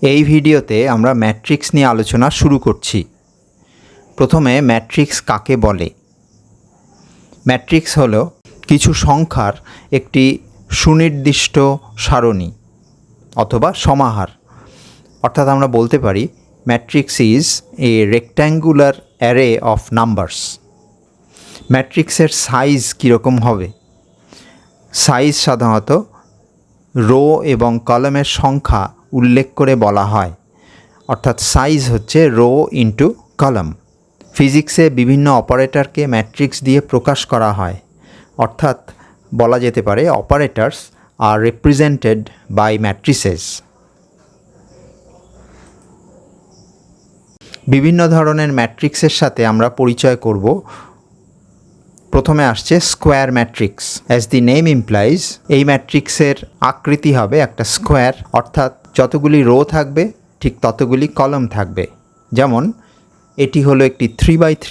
এই ভিডিওতে আমরা ম্যাট্রিক্স নিয়ে আলোচনা শুরু করছি। প্রথমে ম্যাট্রিক্স কাকে বলে? ম্যাট্রিক্স হলো কিছু সংখ্যার একটি সুনির্দিষ্ট সারণী অথবা সমাহার। অর্থাৎ আমরা বলতে পারি matrix is a rectangular array of numbers. ম্যাট্রিক্সের সাইজ কীরকম হবে? সাইজ সাধারণত রো এবং কলামের সংখ্যা উল্লেখ করে বলা হয়, অর্থাৎ সাইজ হচ্ছে রো ইন্টু কলাম। ফিজিক্সে বিভিন্ন অপারেটরকে ম্যাট্রিক্স দিয়ে প্রকাশ করা হয়, অর্থাৎ বলা যেতে পারে operators are represented by matrices. বিভিন্ন ধরনের ম্যাট্রিক্সের সাথে আমরা পরিচয় করব। প্রথমে আসছে square matrix. As the name implies, এই ম্যাট্রিক্সের আকৃতি হবে একটা স্কোয়ার, অর্থাৎ যতগুলি রো থাকবে ঠিক ততগুলি কলাম থাকবে। যেমন এটি হলো একটি 3x3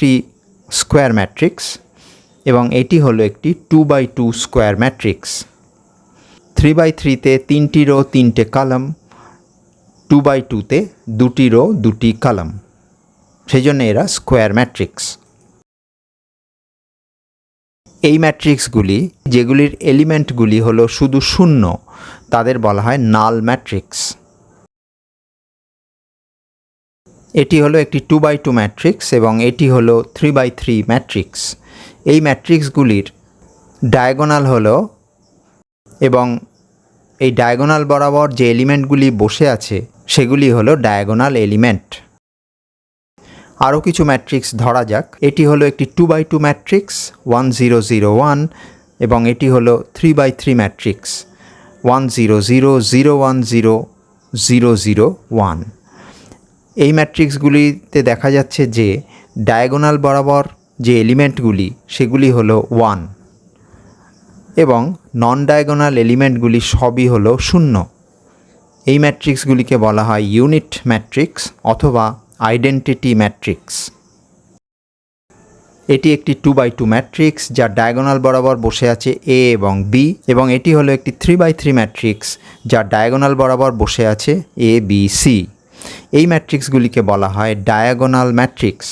স্কোয়ার ম্যাট্রিক্স এবং এটি হলো একটি 2x2 স্কোয়ার ম্যাট্রিক্স। 3x3-তে 3টি রো 3টে কলাম, 2x2-তে 2টি রো 2টি কলাম, সেই জন্য এরা স্কোয়ার ম্যাট্রিক্স। এই ম্যাট্রিক্সগুলি যেগুলির এলিমেন্টগুলি হলো শুধু শূন্য, তাদের বলা হয় নাল ম্যাট্রিক্স। এটি হলো একটি 2x2 ম্যাট্রিক্স এবং এটি হলো 3x3 ম্যাট্রিক্স। এই ম্যাট্রিক্সগুলির ডায়াগোনাল হলো, এবং এই ডায়াগোনাল বরাবর যে এলিমেন্টগুলি বসে আছে সেগুলি হলো ডায়াগোনাল এলিমেন্ট। আরও কিছু ম্যাট্রিক্স ধরা যাক। এটি হলো একটি 2x2 ম্যাট্রিক্স 1 0 0 1 এবং এটি হলো 3x3 ম্যাট্রিক্স 1 0 0 0 1 0 0 0 1। এই ম্যাট্রিক্সগুলিতে দেখা যাচ্ছে যে ডায়াগোনাল বরাবর যে এলিমেন্টগুলি সেগুলি হলো 1 এবং নন ডায়াগোনাল এলিমেন্টগুলি সবই হলো 0। এই ম্যাট্রিক্সগুলিকে বলা হয় ইউনিট ম্যাট্রিক্স অথবা আইডেন্টিটি ম্যাট্রিক্স। এটি একটি 2x2 ম্যাট্রিক্স যার ডায়াগোনাল বরাবর বসে আছে A এবং B, এবং এটি হলো একটি 3x3 ম্যাট্রিক্স যার ডায়াগোনাল বরাবর বসে আছে A B C। এই ম্যাট্রিক্সগুলিকে বলা হয় ডায়াগোনাল ম্যাট্রিক্স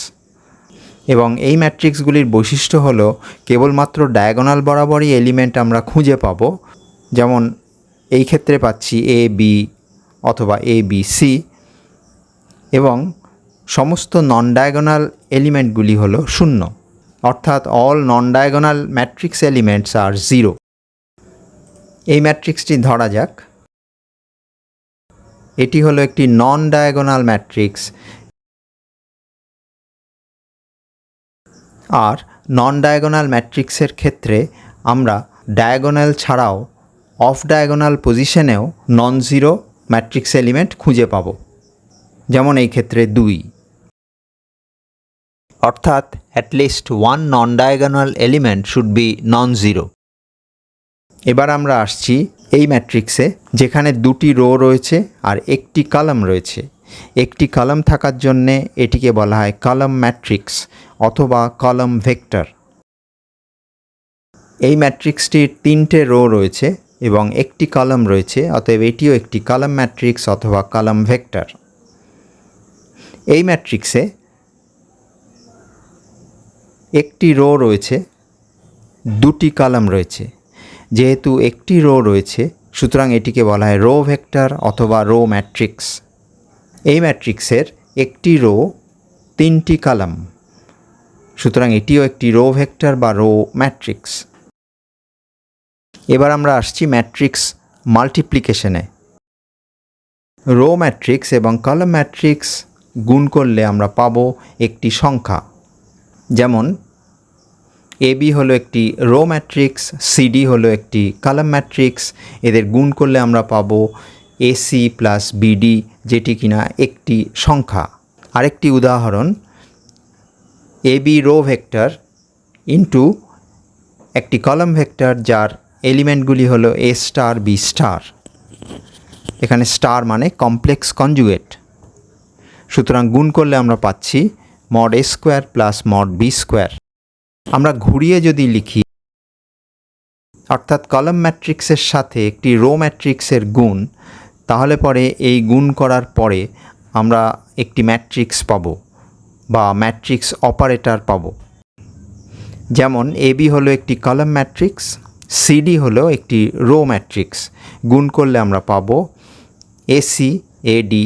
এবং এই ম্যাট্রিক্সগুলির বৈশিষ্ট্য হলো কেবলমাত্র ডায়াগোনাল বরাবরই এলিমেন্ট আমরা খুঁজে পাব। যেমন এই ক্ষেত্রে পাচ্ছি A B অথবা A B C, এবং সমস্ত নন ডায়াগোনাল এলিমেন্টগুলি হলো 0, অর্থাৎ all non diagonal matrix elements আর 0। এই ম্যাট্রিক্সটি ধরা যাক। এটি হলো একটি নন ডায়াগোনাল ম্যাট্রিক্স, আর নন ডায়াগোনাল ম্যাট্রিক্সের ক্ষেত্রে আমরা ডায়াগোনাল ছাড়াও অফ ডায়াগোনাল পজিশনেও নন জিরো ম্যাট্রিক্স এলিমেন্ট খুঁজে পাব, যেমন এই ক্ষেত্রে 2, অর্থাৎ at least one non diagonal element should be non zero. এবার আমরা আসছি এই ম্যাট্রিক্সে যেখানে 2টি রো রয়েছে আর একটি কলাম রয়েছে। একটি কলাম থাকার জন্যে এটিকে বলা হয় কলাম ম্যাট্রিক্স অথবা কলাম ভেক্টর। এই ম্যাট্রিক্সটির 3টে রো রয়েছে এবং একটি কলাম রয়েছে, অতএব এটিও একটি কলাম ম্যাট্রিক্স অথবা কলাম ভেক্টর। এই ম্যাট্রিক্সে একটি রো রয়েছে, 2টি কলাম রয়েছে। যেহেতু একটি রো রয়েছে সুতরাং এটিকে বলা হয় রো ভেক্টর অথবা রো ম্যাট্রিক্স। এই ম্যাট্রিক্সের একটি রো 3টি কলাম, সুতরাং এটিও একটি রো ভেক্টর বা রো ম্যাট্রিক্স। এবার আমরা আসছি ম্যাট্রিক্স মাল্টিপ্লিকেশনে। রো ম্যাট্রিক্স এবং কলাম ম্যাট্রিক্স গুণ করলে আমরা পাবো একটি সংখ্যা। যেমন AB হলো একটি রো ম্যাট্রিক্স, CD হলো একটি কলাম ম্যাট্রিক্স। এদের গুণ করলে আমরা পাবো AC প্লাস BD, যেটি কিনা একটি সংখ্যা। আরেকটি উদাহরণ, AB রো ভেক্টর ইন্টু একটি কলাম ভেক্টর যার এলিমেন্টগুলি হলো A স্টার B স্টার। এখানে স্টার মানে কমপ্লেক্স কনজুগেট, সুতরাং গুণ করলে আমরা পাচ্ছি mod A square plus mod B square. আমরা ঘুরিয়ে যদি লিখি, অর্থাৎ কলাম ম্যাট্রিক্সের সাথে একটি রো ম্যাট্রিক্সের গুণ তাহলে পরে এই গুণ করার পরে আমরা একটি ম্যাট্রিক্স পাবো বা ম্যাট্রিক্স অপারেটর পাবো। যেমন এবি হলো একটি কলাম ম্যাট্রিক্স, সিডি হলো একটি রো ম্যাট্রিক্স। গুণ করলে আমরা পাবো এসি এডি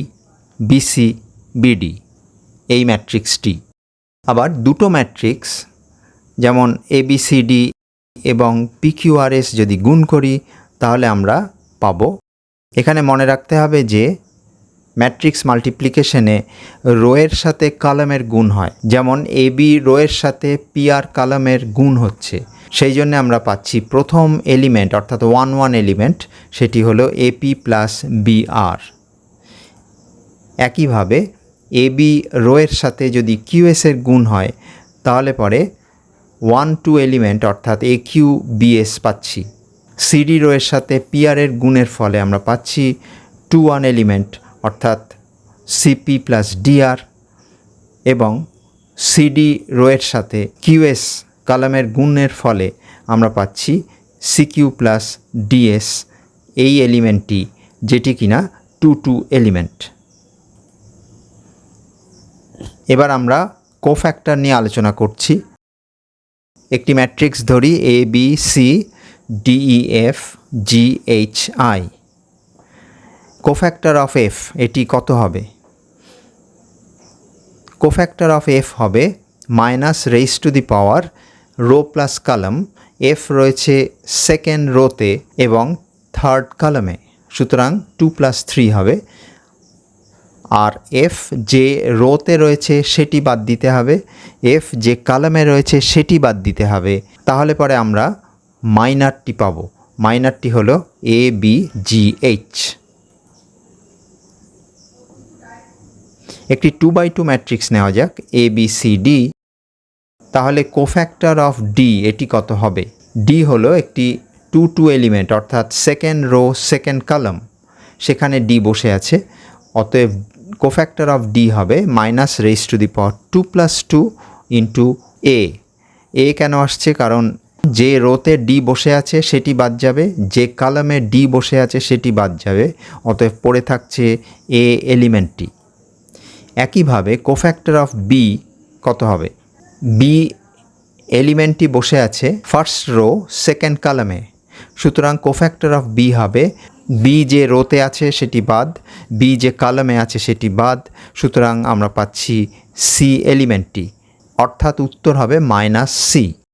বিসি বিডি, এই ম্যাট্রিক্সটি। আবার দুটো ম্যাট্রিক্স যেমন এবিসিডি এবং পিকিউআরএস যদি গুণ করি তাহলে আমরা পাবো, এখানে মনে রাখতে হবে যে ম্যাট্রিক্স মাল্টিপ্লিকেশনে রোয়ের সাথে কলামের গুণ হয়। যেমন এবি রোয়ের সাথে পিআর কলামের গুণ হচ্ছে, সেই জন্য আমরা পাচ্ছি প্রথম এলিমেন্ট অর্থাৎ 1 এলিমেন্ট, সেটি হলো এপি প্লাস বিআর। একইভাবে এবি রোয়ের সাথে যদি কিউএসের গুণ হয় তাহলে পরে 1 এলিমেন্ট অর্থাৎ এ কিউ বিএস পাচ্ছি। সিডি রোয়ের সাথে পিআরের গুণের ফলে আমরা পাচ্ছি 2 এলিমেন্ট অর্থাৎ সিপি প্লাস ডিআর, এবং সিডি রোয়ের সাথে কিউএস কলামের গুণের ফলে আমরা পাচ্ছি সিকিউ প্লাস ডিএস, এই এলিমেন্টটি যেটি কিনা 2 এলিমেন্ট। এবার আমরা কোফ্যাক্টর নিয়ে আলোচনা করছি। একটি ম্যাট্রিক্স ধরি A B C D E F G H I. Cofactor of F এটি কত হবে? কোফ্যাক্টর অফ এফ হবে minus raise to the power row plus column. F রয়েছে সেকেন্ড রোতে এবং থার্ড কলামে, সুতরাং 2 + 3 হবে। আর এফ যে রোতে রয়েছে সেটি বাদ দিতে হবে, এফ যে কলামে রয়েছে সেটি বাদ দিতে হবে, তাহলে পরে আমরা মাইনারটি পাবো। মাইনারটি হলো এ বি জি এইচ। একটি 2x2 ম্যাট্রিক্স নেওয়া যাক এ বি সি ডি। তাহলে কোফ্যাক্টর অফ ডি এটি কত হবে? ডি হলো একটি 2 এলিমেন্ট অর্থাৎ সেকেন্ড রো সেকেন্ড কলাম, সেখানে ডি বসে আছে, অতএব কোফ্যাক্টর অফ ডি হবে minus raise to the power 2 + 2 into A. A কেন আসছে? কারণ যে রোতে ডি বসে আছে সেটি বাদ যাবে, যে কলামে ডি বসে আছে সেটি বাদ যাবে, অতএব পড়ে থাকছে এ এলিমেন্টটি। একইভাবে কোফ্যাক্টর অফ বি কত হবে? বি এলিমেন্টটি বসে আছে ফার্স্ট রো সেকেন্ড কলামে, সুতরাং কোফ্যাক্টর অফ বি হবে বি যে রোতে আছে সেটি বাদ, বি যে কলামে আছে সেটি বাদ, সুতরাং আমরা পাচ্ছি সি এলিমেন্টটি, অর্থাৎ উত্তর হবে -c।